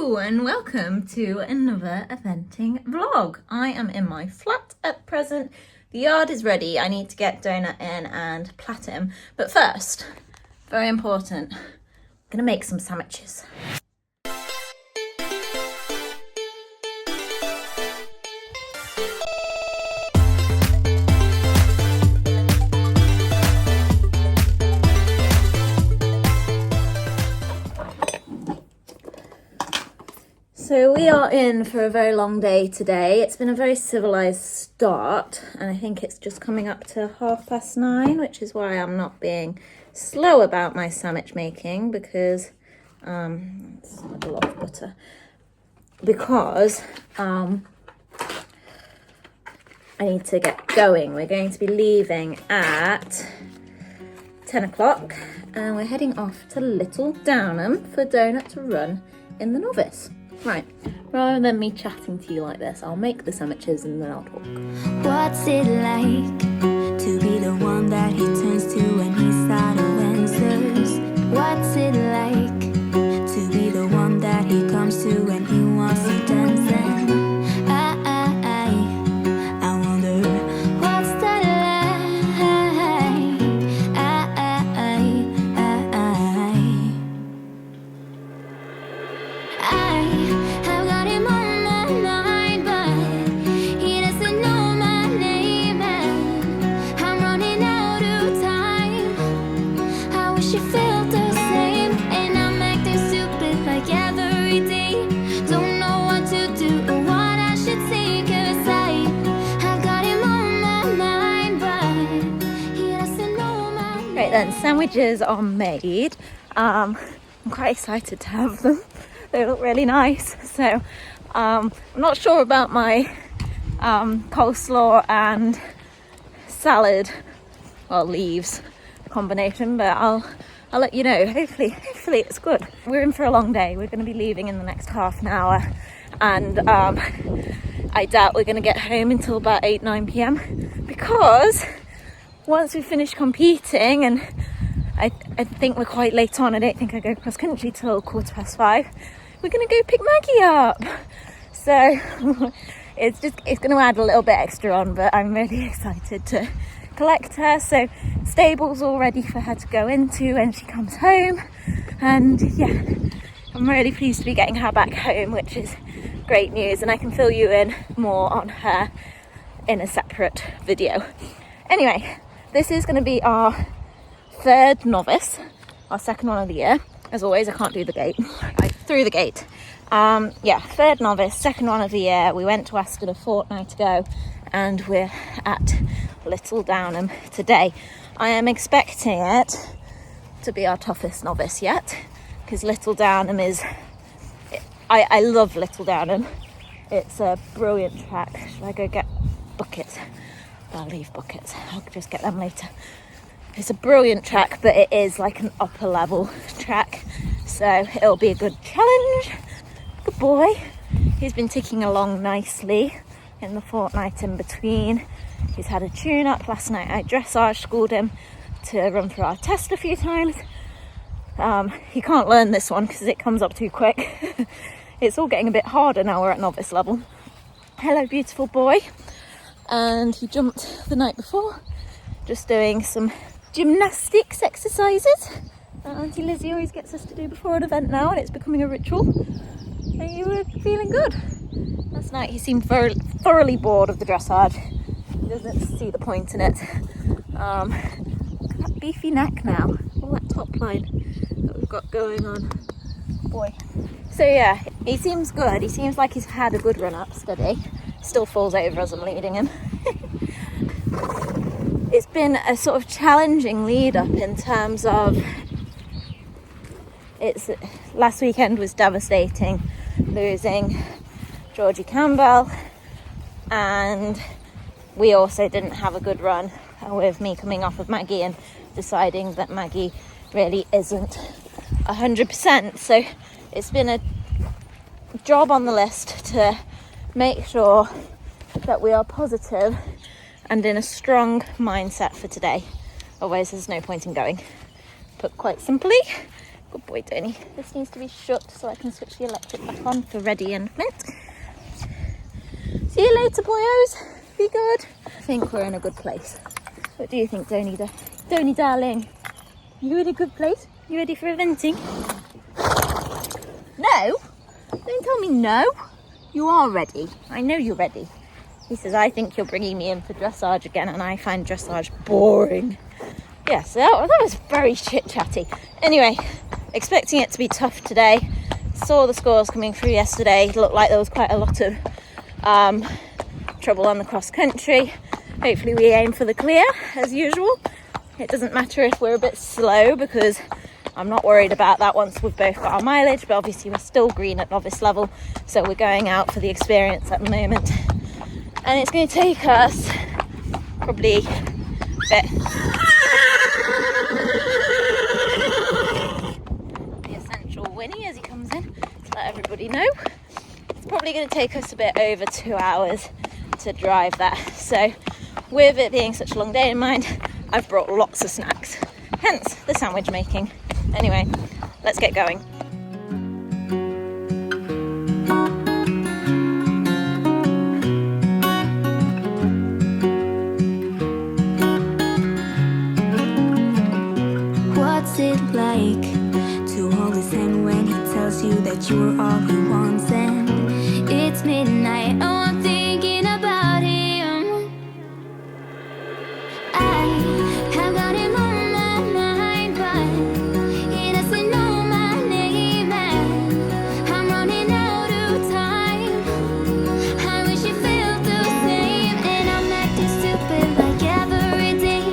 Hello and welcome to another eventing vlog. I am in my flat at present. The yard is ready. I need to get Donut in and plait him. But first, very important, I'm gonna make some sandwiches. So we are in for a very long day today. It's been a very civilised start and I think it's just coming up to 9:30, which is why I'm not being slow about my sandwich making because it's a lot of butter. Because I need to get going. We're going to be leaving at 10 o'clock and we're heading off to Little Downham for Donut to run in the Novice. Right, rather than me chatting to you like this, I'll make the sandwiches and then I'll talk. What's it like to be the one that he turns to when he's out of answers? What's it like to be the one that he comes to when he wants to dance? And I wonder what's that I've got him on my mind, but he doesn't know my name, and I'm running out of time. I wish you felt the same, and I'm acting stupid like every day. Don't know what to do or what I should say, 'cause I've got him on my mind, but he doesn't know my name. Right then, sandwiches are made. I'm quite excited to have them. They look really nice. So I'm not sure about my coleslaw and salad or leaves combination, but I'll let you know. Hopefully it's good. We're in for a long day. We're going to be leaving in the next half an hour, and I doubt we're going to get home until about 8-9 p.m. because once we finish competing, and I think we're quite late on. I don't think I go cross country till 5:15. We're gonna go pick Maggie up. So it's gonna add a little bit extra on, but I'm really excited to collect her. So stable's all ready for her to go into when she comes home. And yeah, I'm really pleased to be getting her back home, which is great news. And I can fill you in more on her in a separate video. Anyway, this is gonna be our third Novice, our second one of the year. As always, I can't do the gate. I threw the gate. Third Novice, second one of the year. We went to Aston a fortnight ago and we're at Little Downham today. I am expecting it to be our toughest Novice yet, because Little Downham is... I love Little Downham. It's a brilliant track. Should I go get buckets? I'll leave buckets. I'll just get them later. It's a brilliant track, but it is like an upper level track, so it'll be a good challenge. Good boy. He's been ticking along nicely in the fortnight in between. He's had a tune up. Last night I dressage schooled him to run through our test a few times. He can't learn this one because it comes up too quick. It's all getting a bit harder now we're at novice level. Hello, beautiful boy. And he jumped the night before, just doing some gymnastics exercises that Auntie Lizzie always gets us to do before an event now, and it's becoming a ritual. And you were feeling good. Last night he seemed thoroughly bored of the dressage. He doesn't see the point in it. Look at that beefy neck now, all that top line that we've got going on. Boy. So yeah, he seems good. He seems like he's had a good run up, steady. Still falls over as I'm leading him. It's been a sort of challenging lead up in terms of last weekend was devastating, losing Georgie Campbell, and we also didn't have a good run with me coming off of Maggie and deciding that Maggie really isn't 100%. So it's been a job on the list to make sure that we are positive and in a strong mindset for today. Otherwise there's no point in going. Put quite simply, Good boy, Donny. This needs to be shut so I can switch the electric back on for Reddy and Flint. See you later, boyos. Be good. I think we're in a good place. What do you think, Donny? Donny, darling, you in a good place? You ready for eventing? No? Don't tell me no. You are ready. I know you're ready. He says, I think you're bringing me in for dressage again, and I find dressage boring. Yes, that was very chit-chatty. Anyway, expecting it to be tough today. Saw the scores coming through yesterday. It looked like there was quite a lot of trouble on the cross-country. Hopefully we aim for the clear, as usual. It doesn't matter if we're a bit slow, because I'm not worried about that once we've both got our mileage, but obviously we're still green at novice level, so we're going out for the experience at the moment. And it's going to take us probably a bit. The essential Winnie as he comes in to let everybody know. It's probably going to take us a bit over 2 hours to drive that. So with it being such a long day in mind, I've brought lots of snacks, hence the sandwich making. Anyway, let's get going. What's it like to hold his hand when he tells you that you're all he wants? And it's midnight, oh, I'm thinking about him. I have got him on my mind, but he doesn't know my name, and I'm running out of time. I wish you felt the same, and I'm acting stupid like every day.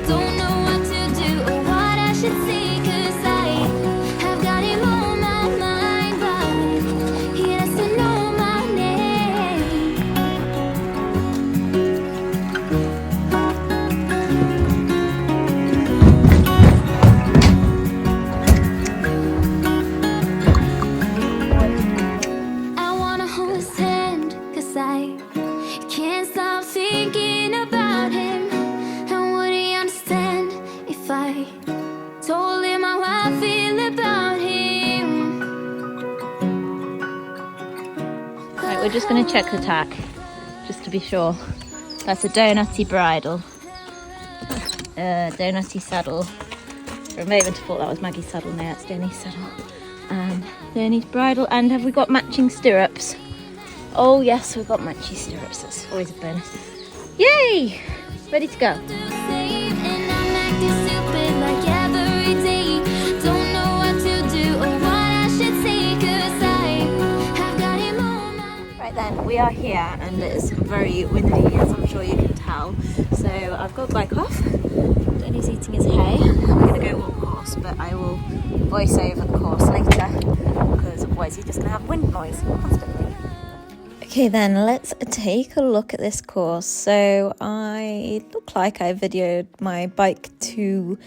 Don't know what to do or what I should say, 'cause I have got him on my mind, but he doesn't know my name. I wanna hold his hand, 'cause I can't stop thinking about him. And would he understand if I told him how I feel about him? Right, we're just going to check the tack, just to be sure. That's a donutty bridle, donutty saddle. For a moment I thought that was Maggie's saddle. No, that's Donny's saddle. Donny's bridle, and have we got matching stirrups? Oh yes, we've got matching stirrups. That's always a bonus. Yay! Ready to go. And I'm acting stupid like every day. Don't know what to do or what I should say, 'cause I have got him on my. Right then, we are here and it's very windy, as I'm sure you can tell. So I've got bike off. Donny's eating his hay. I'm going to go walk course, but I will voice over the course later, because otherwise you're just going to have wind noise constantly. Okay then, let's take a look at this course. So I look like I videoed my bike to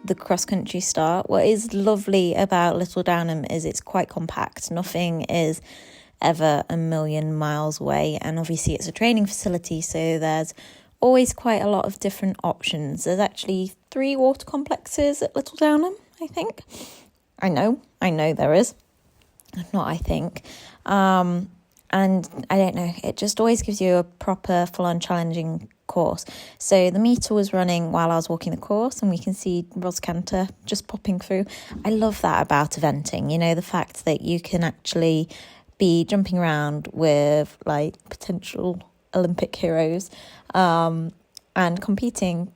the cross-country start. What is lovely about Little Downham is it's quite compact. Nothing is ever a million miles away, and obviously it's a training facility, so there's always quite a lot of different options. There's actually 3 water complexes at Little Downham, I think. I know there is. Not I think. And I don't know, it just always gives you a proper full-on challenging course. So the meter was running while I was walking the course, and we can see Ros Cantor just popping through. I love that about eventing, you know, the fact that you can actually be jumping around with like potential Olympic heroes and competing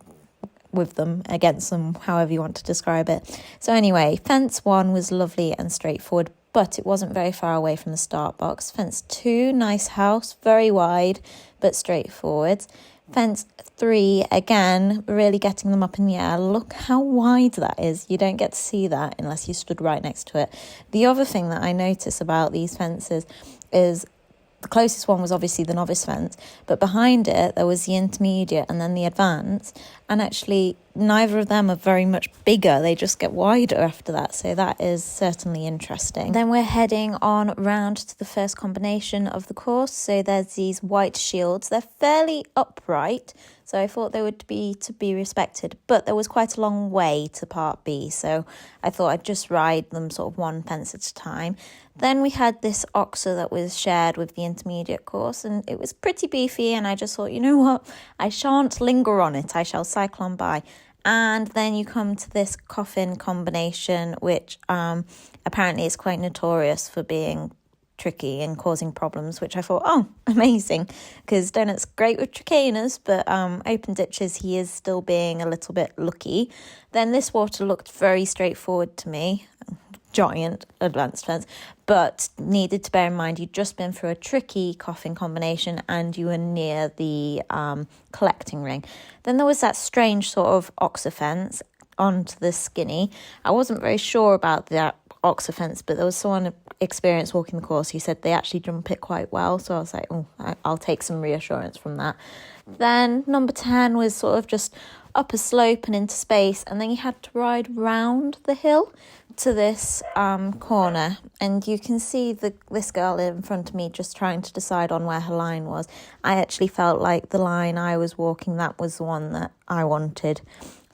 with them, against them, however you want to describe it. So anyway, fence 1 was lovely and straightforward, but it wasn't very far away from the start box. Fence 2, nice house, very wide, but straightforward. Fence 3, again, really getting them up in the air. Look how wide that is. You don't get to see that unless you stood right next to it. The other thing that I notice about these fences is the closest one was obviously the novice fence, but behind it there was the intermediate and then the advanced, and actually neither of them are very much bigger, they just get wider after that, so that is certainly interesting. Then we're heading on round to the first combination of the course. So there's these white shields, they're fairly upright, so I thought they would be to be respected, but there was quite a long way to part B, so I thought I'd just ride them sort of one fence at a time. Then we had this oxer that was shared with the intermediate course, and it was pretty beefy, and I just thought, you know what, I shan't linger on it, I shall cycle on by. And then you come to this coffin combination, which apparently is quite notorious for being tricky and causing problems, which I thought, oh, amazing, because Donut's great with chicanas, but open ditches, he is still being a little bit lucky. Then this water looked very straightforward to me, giant advanced fence, but needed to bear in mind you'd just been through a tricky coffin combination and you were near the collecting ring. Then there was that strange sort of oxer fence onto the skinny. I wasn't very sure about that oxer fence, but there was someone experienced walking the course who said they actually jump it quite well, so I was like, oh, I'll take some reassurance from that. Then number 10 was sort of just up a slope and into space, and then you had to ride round the hill to this corner, and you can see this girl in front of me just trying to decide on where her line was. I actually felt like the line I was walking, that was the one that I wanted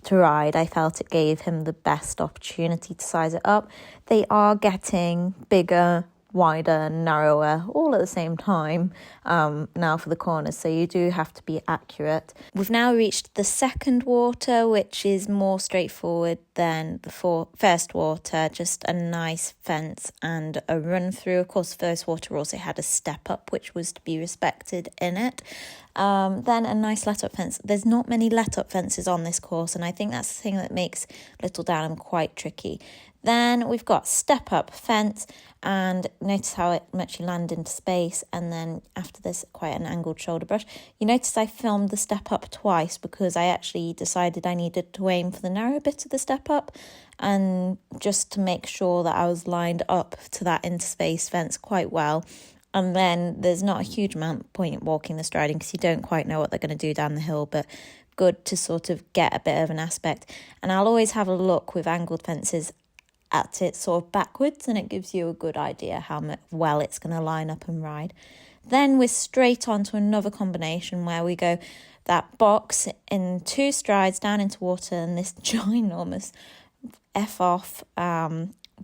to ride. I felt it gave him the best opportunity to size it up. They are getting bigger, wider, narrower, all at the same time now for the corners, so you do have to be accurate. We've now reached the second water, which is more straightforward than the first water, just a nice fence and a run through. Of course, first water also had a step up, which was to be respected in it. Then a nice let-up fence. There's not many let-up fences on this course, and I think that's the thing that makes Little Downham quite tricky. Then we've got step-up fence, and notice how much you land into space, and then after this, quite an angled shoulder brush. You notice I filmed the step-up twice because I actually decided I needed to aim for the narrow bit of the step-up, and just to make sure that I was lined up to that interspace fence quite well. And then there's not a huge amount of point walking the striding because you don't quite know what they're going to do down the hill, but good to sort of get a bit of an aspect. And I'll always have a look with angled fences at it sort of backwards, and it gives you a good idea how well it's going to line up and ride. Then we're straight on to another combination where we go that box in 2 strides down into water, and this ginormous F-off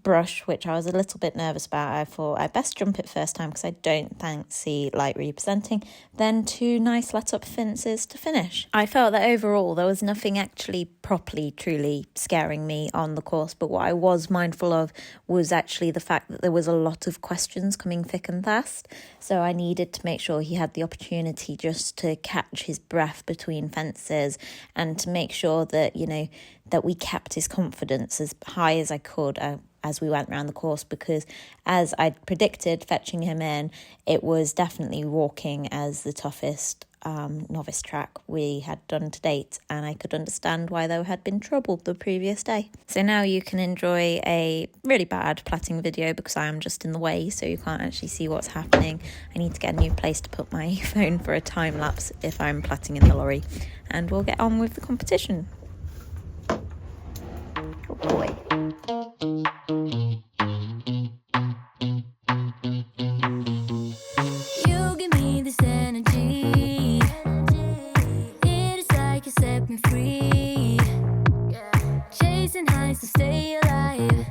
brush, which I was a little bit nervous about. I thought I'd best jump it first time because I don't fancy light representing. Then 2 nice let-up fences to finish. I felt that overall there was nothing actually properly, truly scaring me on the course, but what I was mindful of was actually the fact that there was a lot of questions coming thick and fast, so I needed to make sure he had the opportunity just to catch his breath between fences and to make sure that, you know, that we kept his confidence as high as I could as we went around the course, because as I'd predicted fetching him in, it was definitely walking as the toughest novice track we had done to date, and I could understand why there had been trouble the previous day. So now you can enjoy a really bad platting video because I am just in the way, so you can't actually see what's happening. I need to get a new place to put my phone for a time lapse if I'm platting in the lorry, and we'll get on with the competition. Oh boy. You give me this energy. It is like you set me free. Chasing highs to stay alive.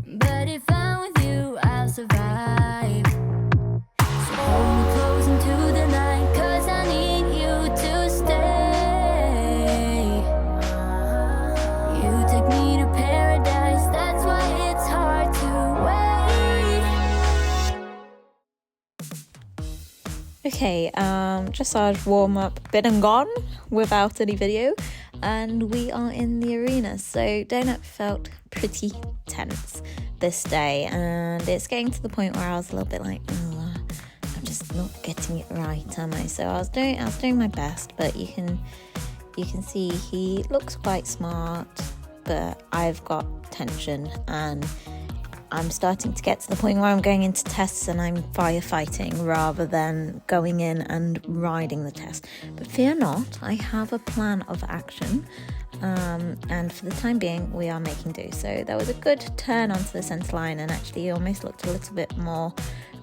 But if I'm with you, I'll survive. So hold me close into the night, 'cause I need you to stay. You take me to paradise, that's why it's hard to wait. Okay, dressage warm up, been and gone without any video, and we are in the arena. So Donut felt pretty tense this day, and it's getting to the point where I was a little bit like, oh, I'm just not getting it right, am I? So I was doing my best, but you can see he looks quite smart, but I've got tension, and I'm starting to get to the point where I'm going into tests and I'm firefighting rather than going in and riding the test. But fear not, I have a plan of action, and for the time being we are making do. So there was a good turn onto the centre line, and actually he almost looked a little bit more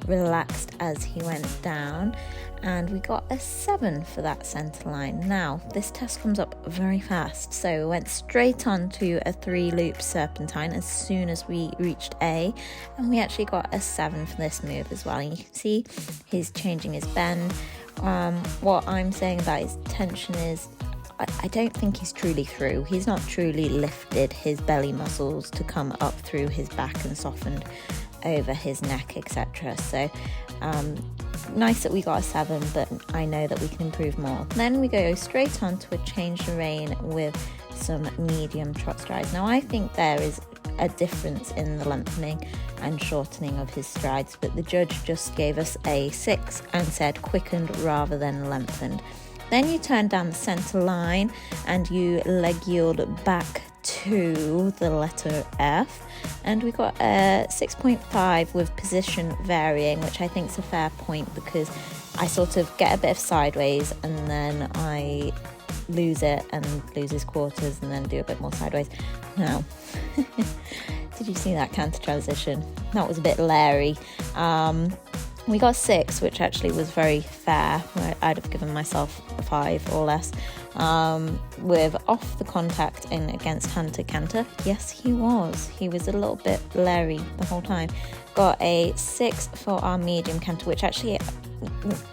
relaxed as he went down, and we got a 7 for that centre line. Now, this test comes up very fast, so we went straight on to a 3-loop serpentine as soon as we reached A, and we actually got a 7 for this move as well. And you can see he's changing his bend. What I'm saying about his tension is I don't think he's truly through. He's not truly lifted his belly muscles to come up through his back and softened over his neck, etc. So nice that we got a 7, but I know that we can improve more. Then we go straight on to a change the rein with some medium trot strides. Now, I think there is a difference in the lengthening and shortening of his strides, but the judge just gave us a 6 and said quickened rather than lengthened. Then you turn down the centre line and you leg yield back to the letter F, and we got a 6.5 with position varying, which I think is a fair point because I sort of get a bit of sideways and then I lose it and lose his quarters and then do a bit more sideways. Now, did you see that counter transition? That was a bit leery. We got 6, which actually was very fair. I'd have given myself a 5 or less. With off the contact in against hand to canter. Yes, he was. He was a little bit leery the whole time. Got a 6 for our medium canter, which actually,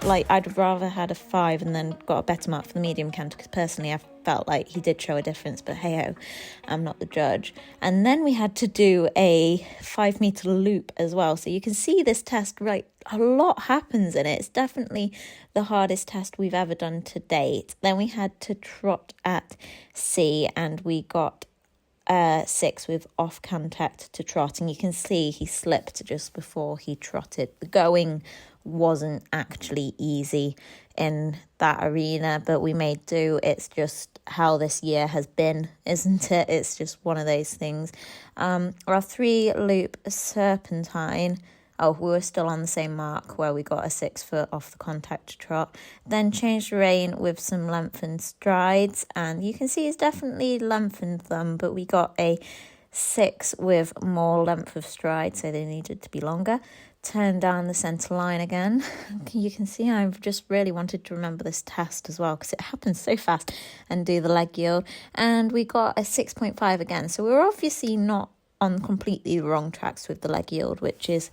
like, I'd rather had a 5 and then got a better mark for the medium canter because personally I felt like he did show a difference, but hey-ho, I'm not the judge. And then we had to do a 5-meter loop as well. So you can see this test, right, a lot happens in it. It's definitely the hardest test we've ever done to date. Then we had to trot at C and we got 6 with off contact to trot, and you can see he slipped just before he trotted. The going wasn't actually easy in that arena, but we made do. It's just how this year has been, isn't it? It's just one of those things. Our 3-loop serpentine, we were still on the same mark where we got a 6 for off the contact trot. Then changed the rein with some lengthened strides, and you can see he's definitely lengthened them, but we got a 6 with more length of stride, so they needed to be longer. Turn down the centre line again. You can see I've just really wanted to remember this test as well because it happens so fast, and do the leg yield. And we got a 6.5 again, so we were obviously not on completely the wrong tracks with the leg yield, which is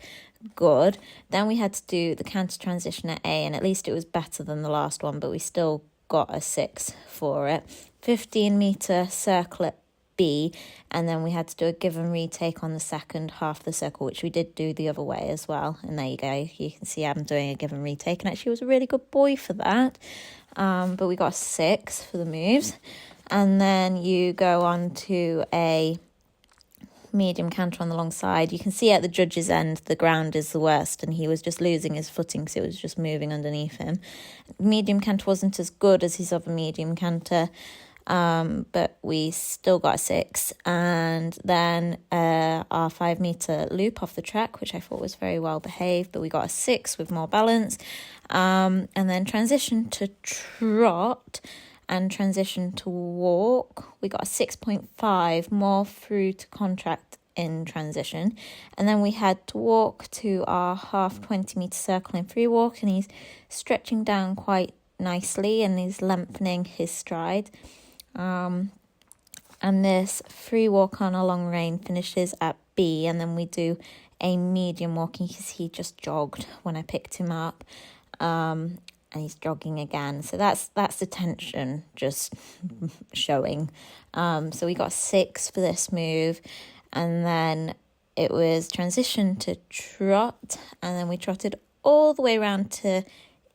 good. Then we had to do the counter transition at A, and at least it was better than the last one, but we still got a 6 for it. 15-meter circle at B, and then we had to do a give and retake on the second half of the circle, which we did do the other way as well. And there you go, you can see I'm doing a give and retake, and actually was a really good boy for that. But we got a 6 for the moves. And then you go on to a medium canter on the long side. You can see at the judge's end the ground is the worst, and he was just losing his footing because it was just moving underneath him. Medium canter wasn't as good as his other medium canter, but we still got a 6. And then our 5-meter loop off the track, which I thought was very well behaved, but we got a 6 with more balance. And then transition to trot and transition to walk, we got a 6.5, more through to contract in transition. And then we had to walk to our half 20-meter circle in free walk, and he's stretching down quite nicely and he's lengthening his stride. And this free walk on a long rein finishes at B, and then we do a medium walking because he just jogged when I picked him up. And he's jogging again. So that's the tension just showing. So we got 6 for this move. And then it was transition to trot. And then we trotted all the way around to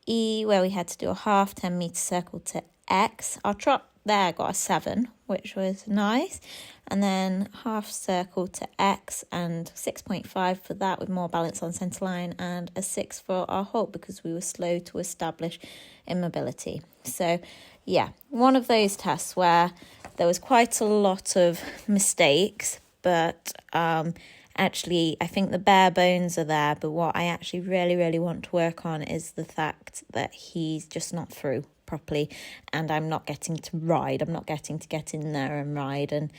E, where we had to do a half 10-meter circle to X. Our trot there got a 7, which was nice. And then half circle to X and 6.5 for that with more balance on centre line, and a 6 for our halt because we were slow to establish immobility. So yeah, one of those tests where there was quite a lot of mistakes, but actually I think the bare bones are there. But what I actually really want to work on is the fact that he's just not through. properly, and I'm not getting to ride. I'm not getting to get in there and ride, and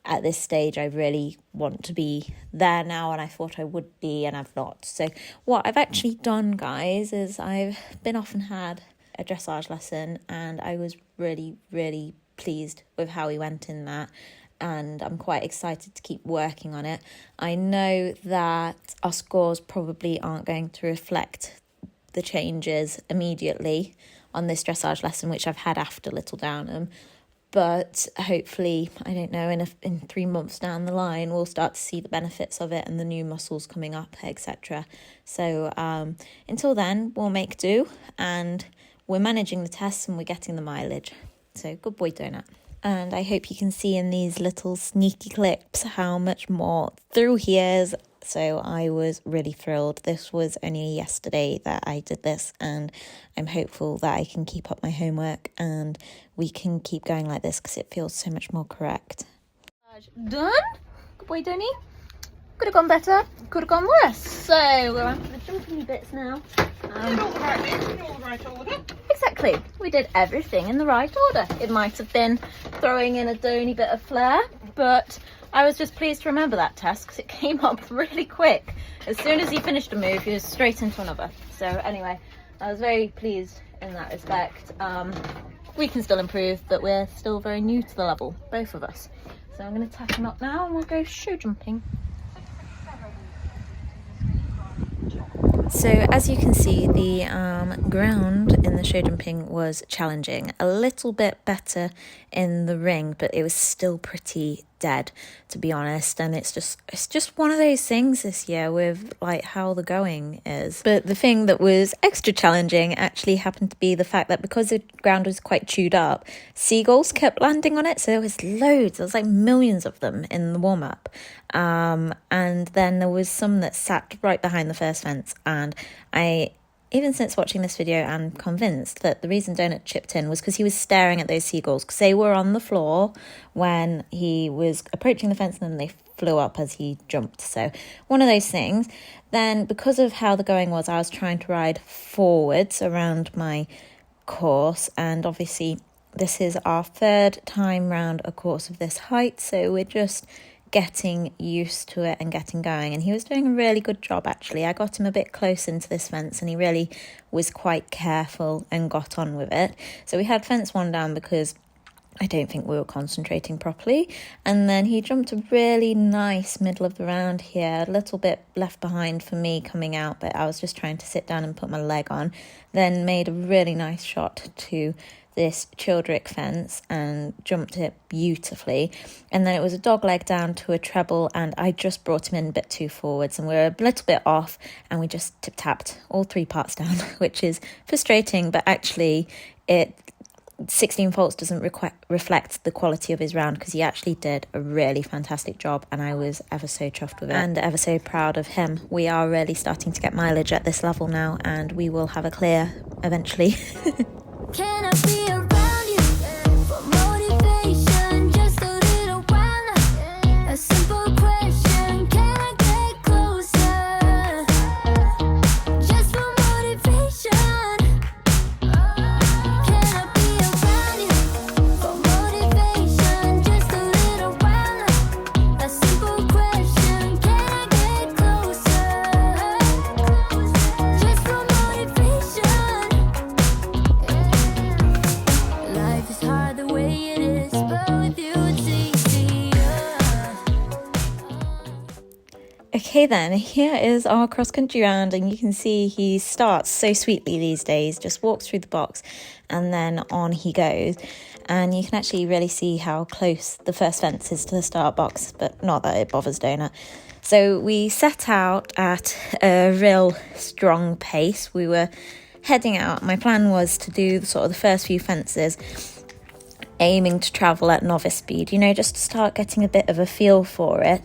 at this stage I really want to be there now, and I thought I would be, and I've not. So what I've actually done, guys, is I've been off and had a dressage lesson, and I was really, really pleased with how he went in that, and I'm quite excited to keep working on it. I know that our scores probably aren't going to reflect the changes immediately on this dressage lesson, which I've had after Little Downham, but hopefully, I don't know, in 3 months down the line, we'll start to see the benefits of it and the new muscles coming up, etc. So until then, we'll make do, and we're managing the tests and we're getting the mileage. So good boy, Donut. And I hope you can see in these little sneaky clips how much more through he is. So I was really thrilled. This was only yesterday that I did this, and I'm hopeful that I can keep up my homework and we can keep going like this because it feels so much more correct. Done? Good boy, Donny. Could have gone better, could have gone worse. So we're on to the jumping bits now. Did all the right bits in all the right order. Exactly. We did everything in the right order. It might have been throwing in a Donny bit of flair, but I was just pleased to remember that test because it came up really quick. As soon as he finished a move, he was straight into another. So anyway, I was very pleased in that respect. We can still improve, but we're still very new to the level, both of us. So I'm going to tack him up now and we'll go show jumping. So as you can see, the ground in the show jumping was challenging. A little bit better in the ring, but it was still pretty dead, to be honest. And it's just one of those things this year with like how the going is. But the thing that was extra challenging actually happened to be the fact that because the ground was quite chewed up, seagulls kept landing on it. So there was loads, there was like millions of them in the warm-up. And then there was some that sat right behind the first fence, and even since watching this video, I'm convinced that the reason Donut chipped in was because he was staring at those seagulls, because they were on the floor when he was approaching the fence, and then they flew up as he jumped. So one of those things. Then because of how the going was, I was trying to ride forwards around my course, and obviously this is our third time round a course of this height, so we're just getting used to it and getting going. And he was doing a really good job, actually. I got him a bit close into this fence and he really was quite careful and got on with it. So we had fence one down because I don't think we were concentrating properly, and then he jumped a really nice middle of the round here, a little bit left behind for me coming out, but I was just trying to sit down and put my leg on. Then made a really nice shot to this childrick fence and jumped it beautifully, and then it was a dog leg down to a treble, and I just brought him in a bit too forwards and we were a little bit off, and we just tip-tapped all 3 parts down, which is frustrating, but actually 16 faults doesn't reflect the quality of his round, because he actually did a really fantastic job, and I was ever so chuffed with it and ever so proud of him. We are really starting to get mileage at this level now, and we will have a clear eventually. Can I be around you for motivation? Just a little while. A simple question. Can I get closer? Just for motivation. Can I be around you for motivation? Just a little while. A simple question. Can I get closer? Just for motivation. Life is hard the way it is, but with you it's easier. Okay then, here is our cross-country round, and you can see he starts so sweetly these days, just walks through the box and then on he goes, and you can actually really see how close the first fence is to the start box, but not that it bothers Donut. So we set out at a real strong pace. We were heading out. My plan was to do the first few fences, aiming to travel at novice speed, just to start getting a bit of a feel for it.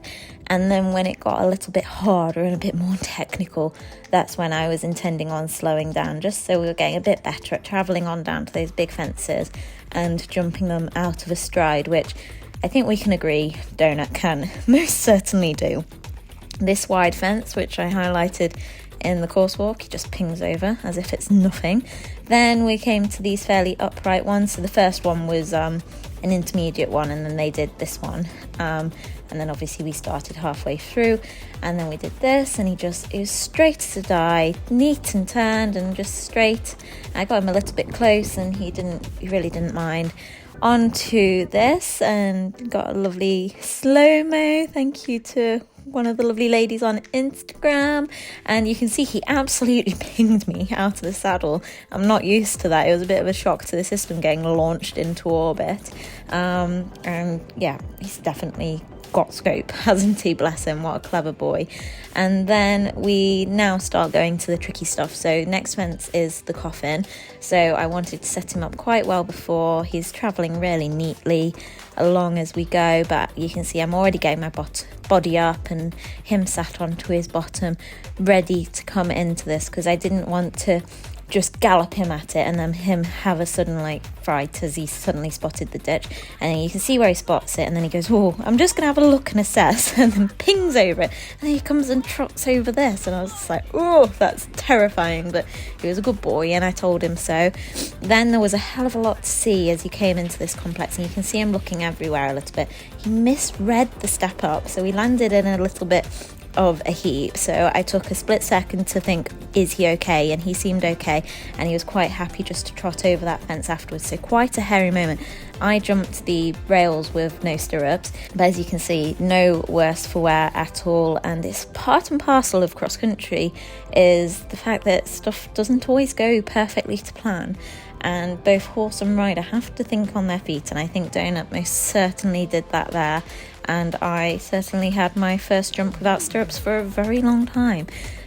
And then when it got a little bit harder and a bit more technical, that's when I was intending on slowing down, just so we were getting a bit better at travelling on down to those big fences and jumping them out of a stride, which I think we can agree Donut can most certainly do. This wide fence, which I highlighted in the course walk. He just pings over as if it's nothing. Then we came to these fairly upright ones. So the first one was an intermediate one, and then they did this one. And then obviously we started halfway through, and then we did this, and it was straight as a die, neat and turned and just straight. I got him a little bit close, and he really didn't mind. On to this, and got a lovely slow-mo. Thank you to one of the lovely ladies on Instagram, and you can see he absolutely pinged me out of the saddle. I'm not used to that. It was a bit of a shock to the system getting launched into orbit, and yeah, he's definitely got scope, hasn't he? Bless him, what a clever boy. And then we now start going to the tricky stuff. So next fence is the coffin, so I wanted to set him up quite well before. He's travelling really neatly along as we go, but you can see I'm already getting my body up and him sat onto his bottom, ready to come into this, because I didn't want to just gallop him at it and then him have a sudden fright as he suddenly spotted the ditch. And then you can see where he spots it, and then he goes, oh, I'm just gonna have a look and assess, and then pings over it, and then he comes and trots over this, and I was just like, oh, that's terrifying. But he was a good boy, and I told him so. Then there was a hell of a lot to see as he came into this complex, and you can see him looking everywhere a little bit. He misread the step up, so he landed in a little bit of a heap, so I took a split second to think, is he okay? And he seemed okay, and he was quite happy just to trot over that fence afterwards. So quite a hairy moment. I jumped the rails with no stirrups, but as you can see, no worse for wear at all. And it's part and parcel of cross country is the fact that stuff doesn't always go perfectly to plan, and both horse and rider have to think on their feet, and I think Downham most certainly did that there. And I certainly had my first jump without stirrups for a very long time.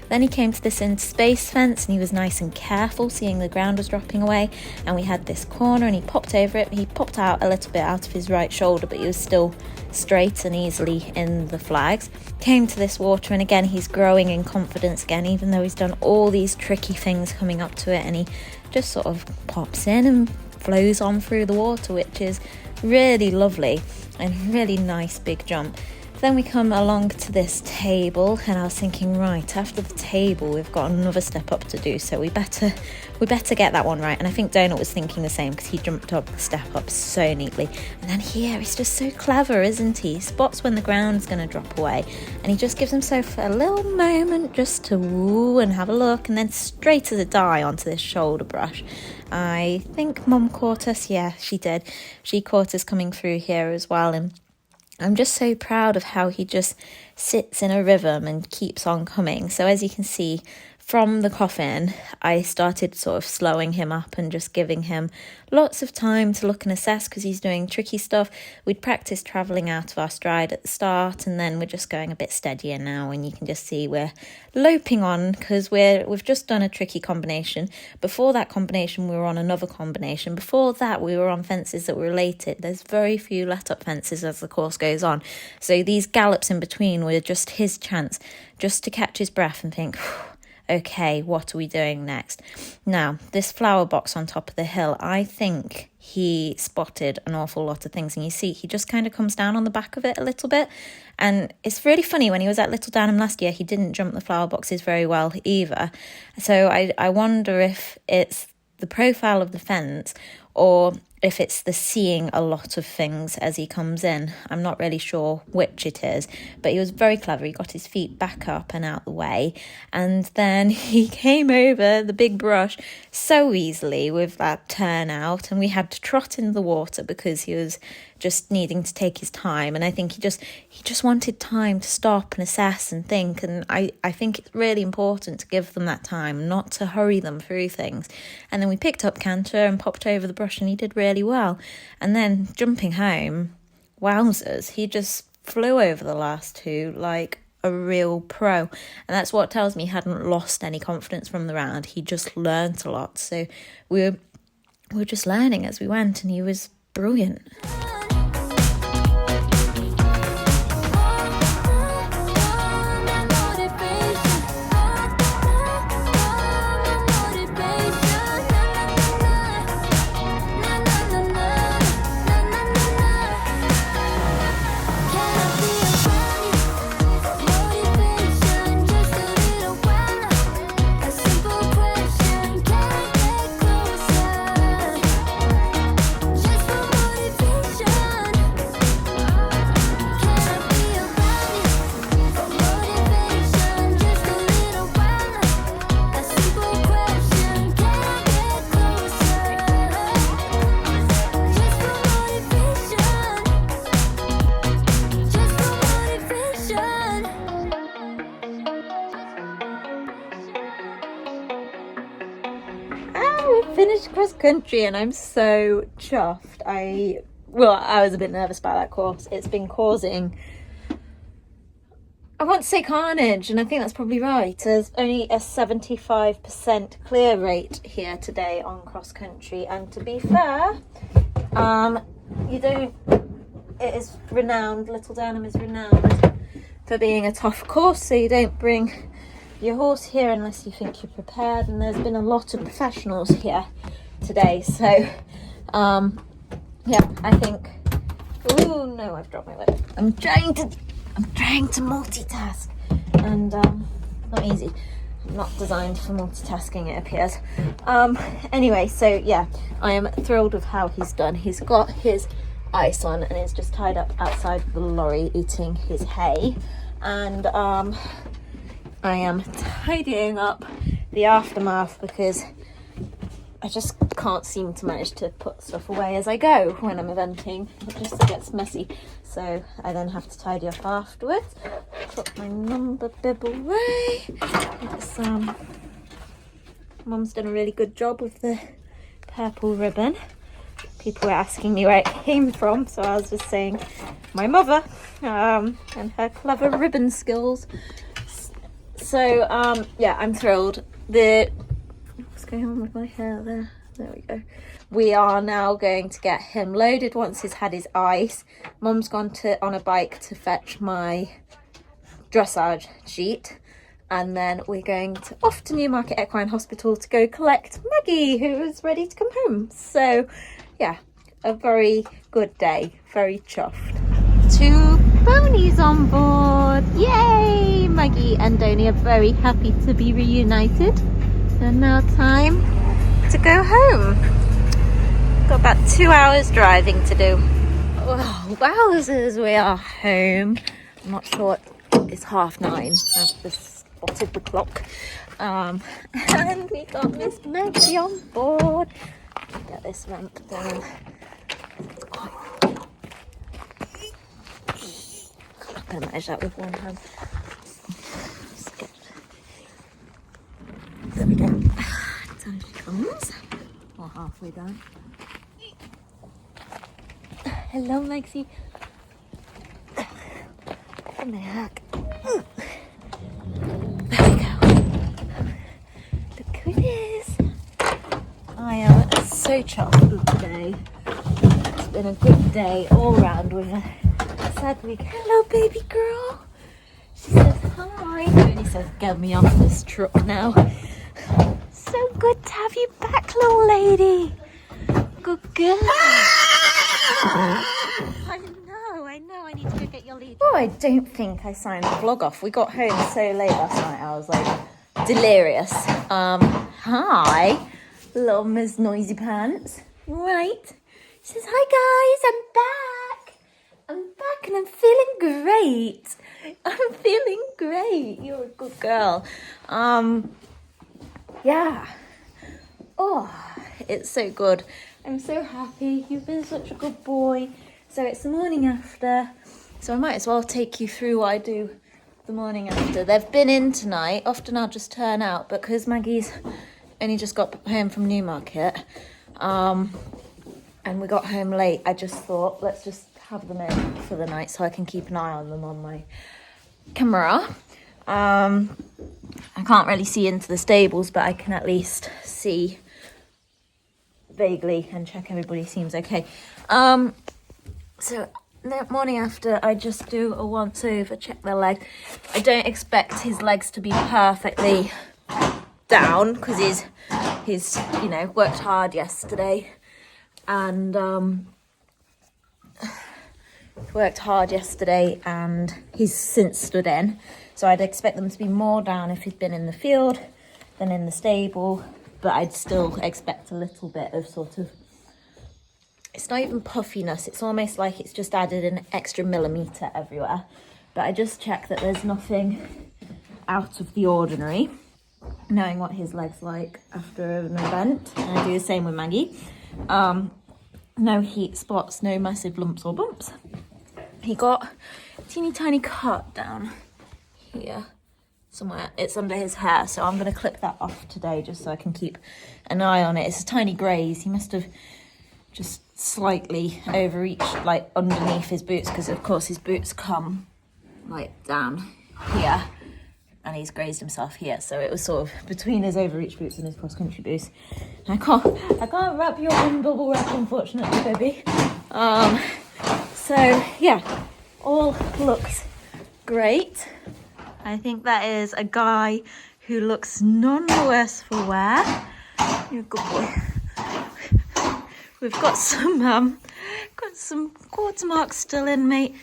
Then he came to this interspace fence, and he was nice and careful, seeing the ground was dropping away, and we had this corner, and he popped over it. He popped out a little bit out of his right shoulder, but he was still straight and easily in the flags. Came to this water, and again he's growing in confidence again, even though he's done all these tricky things coming up to it, and he just sort of pops in and flows on through the water, which is really lovely and really nice big jump. Then we come along to this table, and I was thinking, right, after the table we've got another step up to do, so we better get that one right. And I think Donut was thinking the same, because he jumped up the step up so neatly. And then here, he's just so clever, isn't he? He spots when the ground's going to drop away, and he just gives himself a little moment just to woo and have a look, and then straight as a die onto this shoulder brush. I think Mum caught us. Yeah, she did. She caught us coming through here as well, and I'm just so proud of how he just sits in a rhythm and keeps on coming. So as you can see from the coffin, I started sort of slowing him up and just giving him lots of time to look and assess, because he's doing tricky stuff. We'd practiced travelling out of our stride at the start, and then we're just going a bit steadier now, and you can just see we're loping on, because we've just done a tricky combination. Before that combination we were on another combination. Before that we were on fences that were related. There's very few let up fences as the course goes on, so these gallops in between were just his chance just to catch his breath and think, okay, what are we doing next? Now, this flower box on top of the hill, I think he spotted an awful lot of things. And you see, he just kind of comes down on the back of it a little bit. And it's really funny, when he was at Little Downham last year, he didn't jump the flower boxes very well either. So I wonder if it's the profile of the fence, or if it's the seeing a lot of things as he comes in. I'm not really sure which it is, but he was very clever. He got his feet back up and out the way, and then he came over the big brush so easily with that turnout, and we had to trot in the water because he was just needing to take his time. And I think he just wanted time to stop and assess and think, and I think it's really important to give them that time, not to hurry them through things. And then we picked up canter and popped over the brush, and he did really well. And then jumping home, wowzers, he just flew over the last two like a real pro. And that's what tells me he hadn't lost any confidence from the round. He just learnt a lot. So we were just learning as we went, and he was brilliant. finished cross country and I'm so chuffed. I was a bit nervous about that course. It's been causing, I want to say carnage, and I think that's probably right. There's only a 75% clear rate here today on cross country, and to be fair, it is renowned, Little Downham is renowned for being a tough course, so you don't bring your horse here unless you think you're prepared, and there's been a lot of professionals here today, so yeah, I think, oh no, I've dropped my whip. I'm trying to multitask, and not easy. I'm not designed for multitasking, it appears. Anyway, so yeah, I am thrilled with how he's done. He's got his ice on and is just tied up outside the lorry eating his hay, and I am tidying up the aftermath because I just can't seem to manage to put stuff away as I go when I'm eventing. It just gets messy. So I then have to tidy up afterwards. Put my number bib away. It's, Mum's done a really good job with the purple ribbon. People were asking me where it came from, so I was just saying my mother and her clever ribbon skills. So yeah, I'm thrilled. What's going on with my hair there? There we go. We are now going to get him loaded once he's had his ice. Mum's gone on a bike to fetch my dressage sheet, and then we're going off to Newmarket Equine Hospital to go collect Maggie, who is ready to come home. So yeah, a very good day, very chuffed. 2 ponies on board, yay! Maggie and Donnie are very happy to be reunited, and now time to go home. Got about 2 hours driving to do. Oh, wowzers, we are home. I'm not sure, it's 9:30. I've just spotted the clock. And we got Miss Magge on board. Get this ramp down. I'm going to manage that with one hand. There we go. Time she comes. We're halfway done. Hello, Maxie. Come back. There we go. Look who it is. I am so chuffed today. It's been a good day all round with a sad week. Hello, baby girl. She says hi. Tony says, get me off this truck now. So good to have you back, little lady. Good girl. I know, I need to go get your lead. Oh, I don't think I signed the vlog off. We got home so late last night, I was like delirious. Hi, little Miss Noisy Pants. Right. She says, hi guys, I'm back and I'm feeling great. I'm feeling great. You're a good girl. Yeah. Oh, it's so good. I'm so happy. You've been such a good boy. So it's the morning after, so I might as well take you through what I do the morning after. They've been in tonight. Often I'll just turn out, but because Maggie's only just got home from Newmarket, and we got home late, I just thought, let's just have them in for the night so I can keep an eye on them on my camera. I can't really see into the stables, but I can at least see vaguely and check everybody seems okay. So the morning after, I just do a once over, check their leg. I don't expect his legs to be perfectly down because he's you know, worked hard yesterday, and he's since stood in. So I'd expect them to be more down if he'd been in the field than in the stable, but I'd still expect a little bit of sort of, it's not even puffiness, it's almost like it's just added an extra millimetre everywhere. But I just check that there's nothing out of the ordinary, knowing what his leg's like after an event. And I do the same with Maggie. No heat spots, no massive lumps or bumps. He got a teeny tiny cut down here, somewhere. It's under his hair, so I'm going to clip that off today just so I can keep an eye on it. It's a tiny graze. He must have just slightly overreached, like, underneath his boots, because of course his boots come like down here, and he's grazed himself here, so it was sort of between his overreached boots and his cross-country boots. I can't wrap your in bubble wrap, unfortunately, baby. So yeah, all looks great. I think that is a guy who looks none the worse for wear. You're a good boy. We've got some Quartermark still in, mate.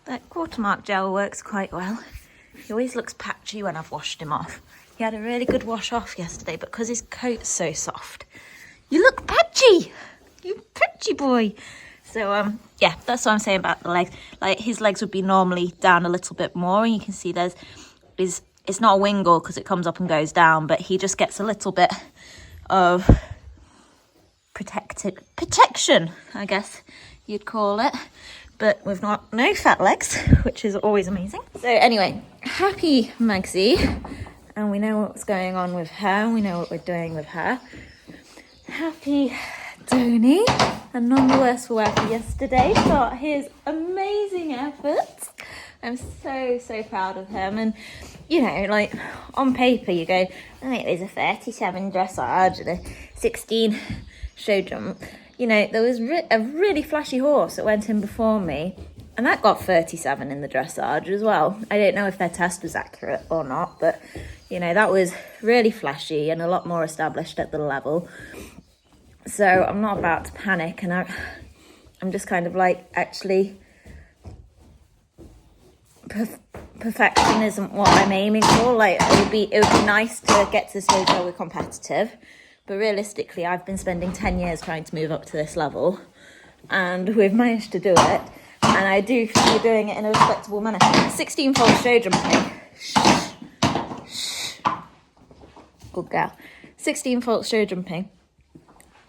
That Quartermark gel works quite well. He always looks patchy when I've washed him off. He had a really good wash off yesterday, but because his coat's so soft, you look patchy. You patchy boy. So yeah, that's what I'm saying about the legs. Like, his legs would be normally down a little bit more, and you can see it's not a wingle because it comes up and goes down, but he just gets a little bit of protection, I guess you'd call it, but we've no fat legs, which is always amazing. So anyway, happy Magge, and we know what's going on with her, we know what we're doing with her. Happy Tony, and none the worse for wear for yesterday, for his amazing efforts. I'm so proud of him. And you know, like, on paper you go, oh, it was a 37 dressage and a 16 show jump. You know, there was a really flashy horse that went in before me, and that got 37 in the dressage as well. I don't know if their test was accurate or not, but you know, that was really flashy and a lot more established at the level. So I'm not about to panic, and I'm just kind of like, actually, perfection isn't what I'm aiming for. Like, it would be nice to get to the stage where we're competitive, but realistically, I've been spending 10 years trying to move up to this level, and we've managed to do it. And I do think we're doing it in a respectable manner. 16-fold show jumping. Shh. Good girl. 16-fold show jumping.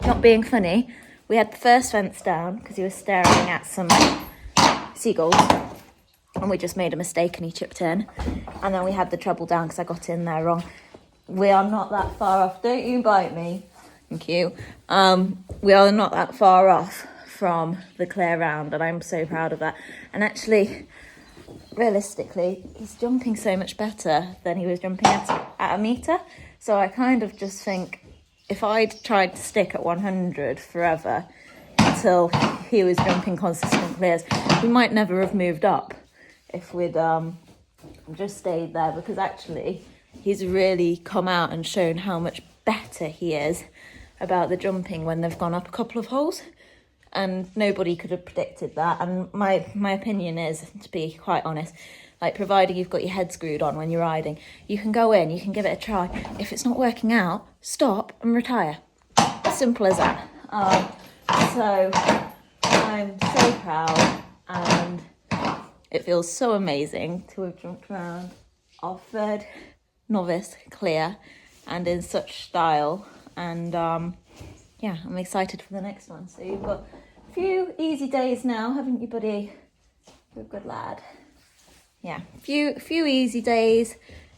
Not being funny, we had the first fence down because he was staring at some seagulls, and we just made a mistake and he chipped in. And then we had the treble down because I got in there wrong. We are not that far off. Don't you bite me. Thank you. We are not that far off from the clear round, and I'm so proud of that. And actually, realistically, he's jumping so much better than he was jumping at a metre. So I kind of just think, if I'd tried to stick at 100 forever until he was jumping consistent clears, we might never have moved up if we'd just stayed there, because actually he's really come out and shown how much better he is about the jumping when they've gone up a couple of holes, and nobody could have predicted that. And my opinion is, to be quite honest, like, providing you've got your head screwed on when you're riding, you can go in, you can give it a try. If it's not working out, stop and retire. As simple as that. So I'm so proud, and it feels so amazing to have jumped around our third novice clear, and in such style. And yeah, I'm excited for the next one. So you've got a few easy days now, haven't you, buddy? You're a good lad. Yeah, few easy days,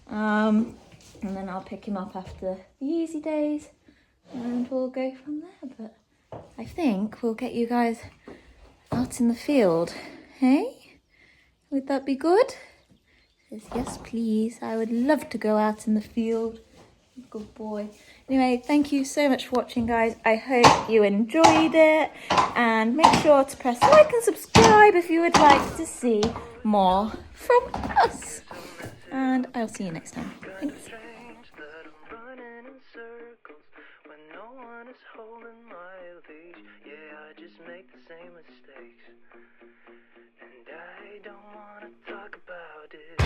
and then I'll pick him up after the easy days, and we'll go from there. But I think we'll get you guys out in the field, hey? Would that be good? Yes, please. I would love to go out in the field. Good boy. Anyway, thank you so much for watching, guys. I hope you enjoyed it, and make sure to press like and subscribe if you would like to see more from us. And I'll see you next time. Thanks. And I don't wanna talk about it.